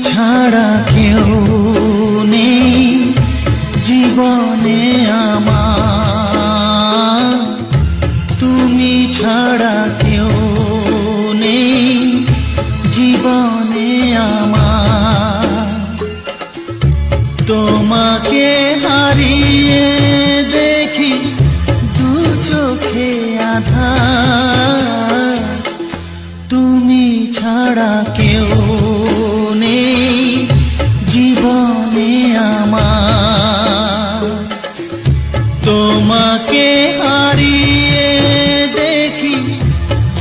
ছাড়া কেউ নেই জীবনে আমার, তুমি ছাড়া কেউ নেই জীবনে আমার। দেখি দু চোখে আধার, তুমি ছাড়া কেউ নেই জীবনে আমার। তোমাকে হারিয়ে দেখি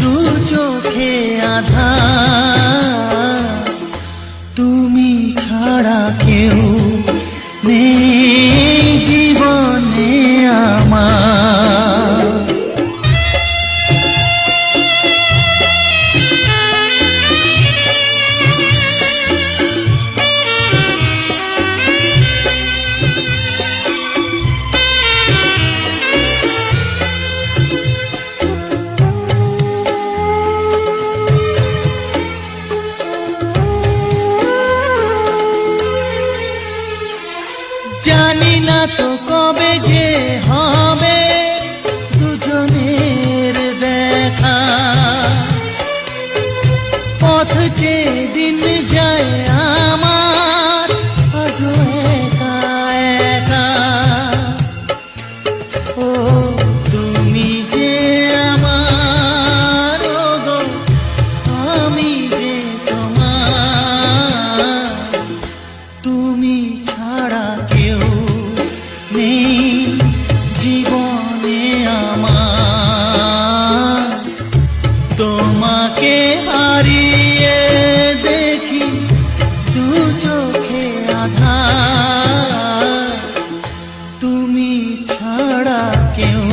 দু চোখে আধার, তুমি ছাড়া কেউ নেই জীবনে আমার। জানি না তো কবে যে হবে দুজনের দেখা, পথ চেয়ে দিন যায় আমার আজও একা একা। ও তুমি যে আমার, ও গো আমি যে তোমার, তুমি ছাড়া কেউ নেই জীবনে আমার। তোমাকে হারিয়ে দেখি দু চোখে আধার, তুমি ছাড়া কেউ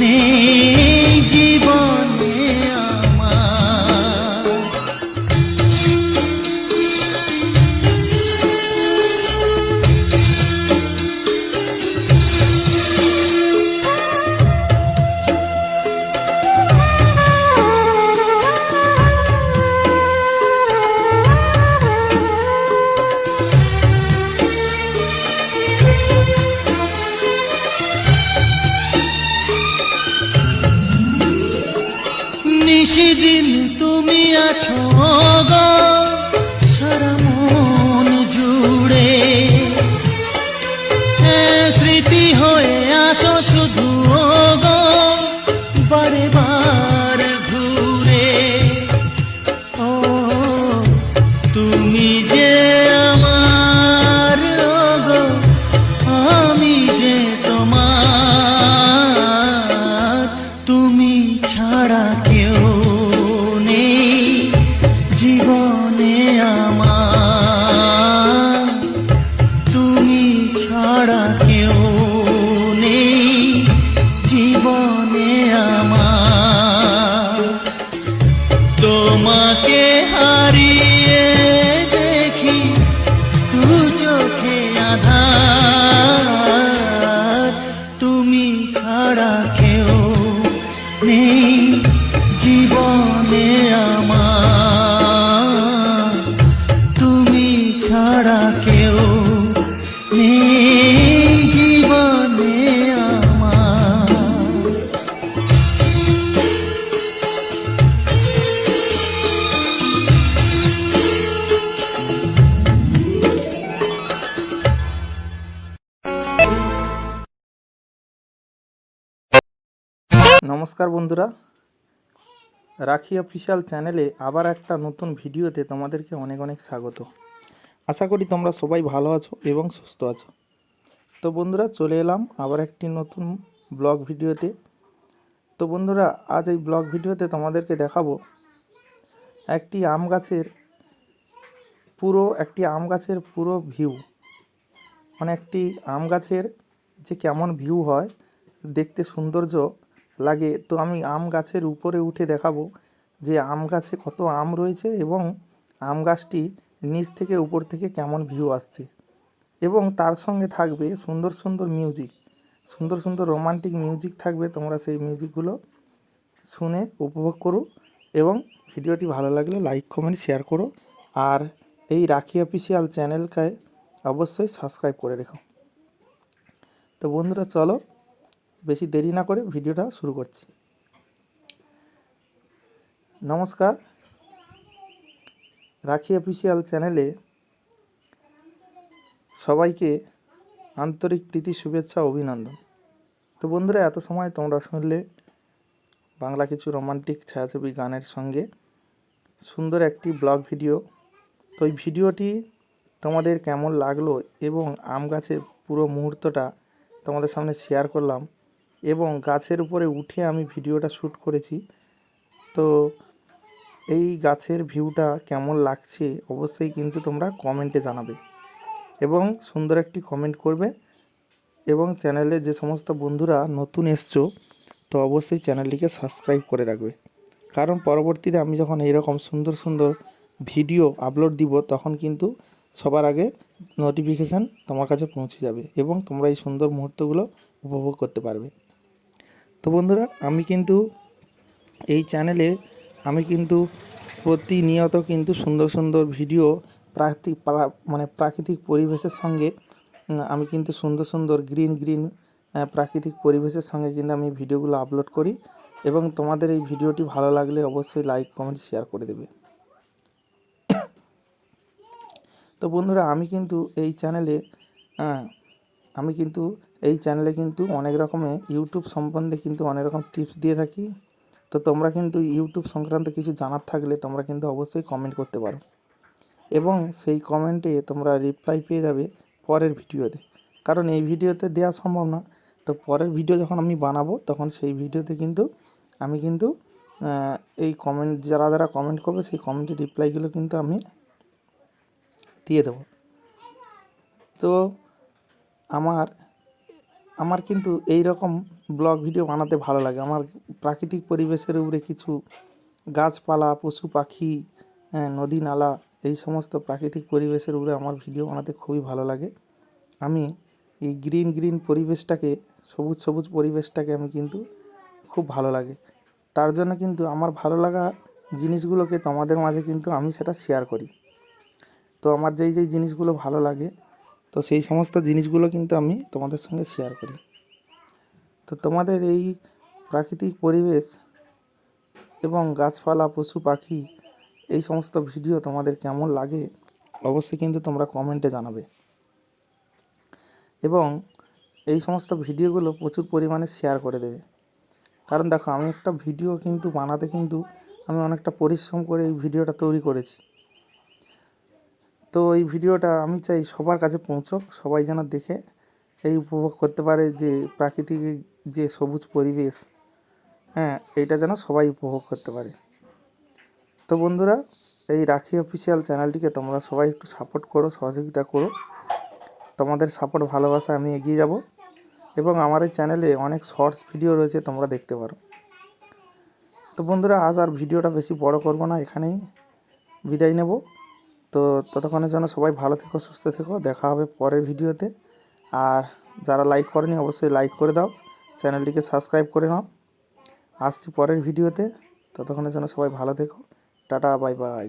নেই জীবনে আমার। নিশিদিন তুমি আছো গো সারা মন জুড়ে, স্মৃতি হয়ে আসো শুধু গো বারে বার ঘুরে। ও তুমি যে আমার, ও গো আমি যে তোমার, তুমি ছাড়া কেউ নেই জীবনে আমার। তুমি ছাড়া কেউ নেই জীবনে আমার। তোমাকে হারিয়ে দেখি দু চোখে আধার, তুমি ছাড়া কেউ নেই জীবনে আমার। তুমি ছাড়া কেউ নেই জীবনে আমার। নমস্কার বন্ধুরা, রাখি অফিসিয়াল চ্যানেলে আবার একটা নতুন ভিডিওতে তোমাদেরকে অনেক অনেক স্বাগত। আশা করি তোমরা সবাই ভালো আছো এবং সুস্থ আছো। তো বন্ধুরা, চলে এলাম আবার একটি নতুন ব্লগ ভিডিওতে। তো বন্ধুরা, আজ এই ব্লগ ভিডিওতে তোমাদেরকে দেখাবো একটি আম গাছের পুরো ভিউ, মানে একটি আম গাছের যে কেমন ভিউ হয়, দেখতে সৌন্দর্য লাগে। তো আমি আম গাছের উপরে উঠে দেখাবো যে আম গাছে কত আম রয়েছে এবং আম গাছটি নিচ থেকে উপর থেকে কেমন ভিউ আসছে, এবং তার সঙ্গে থাকবে সুন্দর সুন্দর মিউজিক, সুন্দর সুন্দর রোমান্টিক মিউজিক থাকবে। তোমরা সেই মিউজিকগুলো শুনে উপভোগ করো এবং ভিডিওটি ভালো লাগলে লাইক কমেন্ট শেয়ার করো। আর এই রাখি অফিসিয়াল চ্যানেলকে অবশ্যই সাবস্ক্রাইব করে রেখো। তো বন্ধুরা, চলো বেশি দেরি না করে ভিডিওটা শুরু করছি। নমস্কার, রাখি অফিসিয়াল চ্যানেলে সবাইকে আন্তরিক প্রীতি, শুভেচ্ছা, অভিনন্দন। তো বন্ধুরা, এত সময় তোমরা শুনলে বাংলা কিছু রোমান্টিক ছায়াছবি গানের সঙ্গে সুন্দর একটি ব্লগ ভিডিও। তো এই ভিডিওটি তোমাদের কেমন লাগলো এবং আম গাছের পুরো মুহূর্তটা তোমাদের সামনে শেয়ার করলাম, এবং গাছের উপরে উঠে আমি ভিডিওটা শ্যুট করেছি। তো এই গাছের ভিউটা কেমন লাগছে অবশ্যই কিন্তু তোমরা কমেন্টে জানাবে, এবং সুন্দর একটি কমেন্ট করবে। এবং চ্যানেলে যে সমস্ত বন্ধুরা নতুন এসছো, তো অবশ্যই চ্যানেলটিকে সাবস্ক্রাইব করে রাখবে, কারণ পরবর্তীতে আমি যখন এইরকম সুন্দর সুন্দর ভিডিও আপলোড দিব তখন কিন্তু সবার আগে নোটিফিকেশান তোমার কাছে পৌঁছে যাবে এবং তোমরা এই সুন্দর মুহূর্তগুলো উপভোগ করতে পারবে। তো বন্ধুরা, আমি কিন্তু এই চ্যানেলে প্রতিনিয়ত কিন্তু সুন্দর সুন্দর ভিডিও প্রাকৃতিক পরিবেশের সঙ্গে আমি কিন্তু সুন্দর সুন্দর গ্রিন প্রাকৃতিক পরিবেশের সঙ্গে কিন্তু আমি ভিডিওগুলো আপলোড করি, এবং তোমাদের এই ভিডিওটি ভালো লাগলে অবশ্যই লাইক, কমেন্ট, শেয়ার করে দেবে। তো বন্ধুরা, আমি কিন্তু এই চ্যানেলে কিন্তু অনেক রকমের ইউটিউব সম্বন্ধে কিন্তু অনেক রকম টিপস দিয়ে থাকি। তো তোমরা কিন্তু ইউটিউব সংক্রান্ত কিছু জানার থাকলে তোমরা কিন্তু অবশ্যই কমেন্ট করতে পারো, এবং সেই কমেন্টে তোমরা রিপ্লাই পেয়ে যাবে পরের ভিডিওতে, কারণ এই ভিডিওতে দেওয়া সম্ভব না। তো পরের ভিডিও যখন আমি বানাবো তখন সেই ভিডিওতে কিন্তু আমি এই কমেন্ট যারা কমেন্ট করবে সেই কমেন্টের রিপ্লাইগুলো কিন্তু আমি দিয়ে দেবো। তো আমার কিন্তু এই রকম ব্লগ ভিডিও বানাতে ভালো লাগে। আমার প্রাকৃতিক পরিবেশের উপরে কিছু গাছপালা, পশু পাখি, নদী নালা, এই সমস্ত প্রাকৃতিক পরিবেশের উপরে আমার ভিডিও বানাতে খুবই ভালো লাগে। আমি এই গ্রিন পরিবেশটাকে, সবুজ পরিবেশটাকে আমি কিন্তু খুব ভালো লাগে। তার জন্য কিন্তু আমার ভালো লাগা জিনিসগুলোকে তোমাদের মাঝে কিন্তু আমি সেটা শেয়ার করি। তো আমার যেই জিনিসগুলো ভালো লাগে, তো সেই সমস্ত জিনিসগুলো কিন্তু আমি তোমাদের সঙ্গে শেয়ার করি। তো তোমাদের এই প্রাকৃতিক পরিবেশ এবং গাছপালা, পশু পাখি, এই সমস্ত ভিডিও তোমাদের কেমন লাগে অবশ্যই কিন্তু তোমরা কমেন্টে জানাবে, এবং এই সমস্ত ভিডিওগুলো প্রচুর পরিমাণে শেয়ার করে দেবে। কারণ দেখো, আমি একটা ভিডিও কিন্তু বানাতে কিন্তু আমি অনেকটা পরিশ্রম করে এই ভিডিওটা তৈরি করেছি। তো এই ভিডিওটা আমি চাই সবার কাছে পৌঁছক, সবাই যেন দেখে এই উপভোগ করতে পারে যে প্রাকৃতিক যে সবুজ পরিবেশ, এইটা যেন সবাই উপভোগ করতে পারে। তো বন্ধুরা, এই রাখি অফিসিয়াল চ্যানেলটিকে তোমরা সবাই একটু সাপোর্ট করো, সহযোগিতা করো। তোমাদের সাপোর্ট, ভালোবাসা আমি এগিয়ে যাব, এবং আমার এই চ্যানেলে অনেক শর্টস ভিডিও রয়েছে, তোমরা দেখতে পারো। তো বন্ধুরা, আজ আর ভিডিওটা বেশি বড় করব না, এখানেই বিদায় নেব। তো ততক্ষণের জন্য সবাই ভালো থেকো, সুস্থ থেকো, দেখা হবে পরের ভিডিওতে। আর যারা লাইক করেনি অবশ্যই লাইক করে দাও, চ্যানেলটিকে সাবস্ক্রাইব করে নাও। আসছি পরের ভিডিওতে, ততক্ষণের জন্য সবাই ভালো থেকো, টাটা, বাই বাই।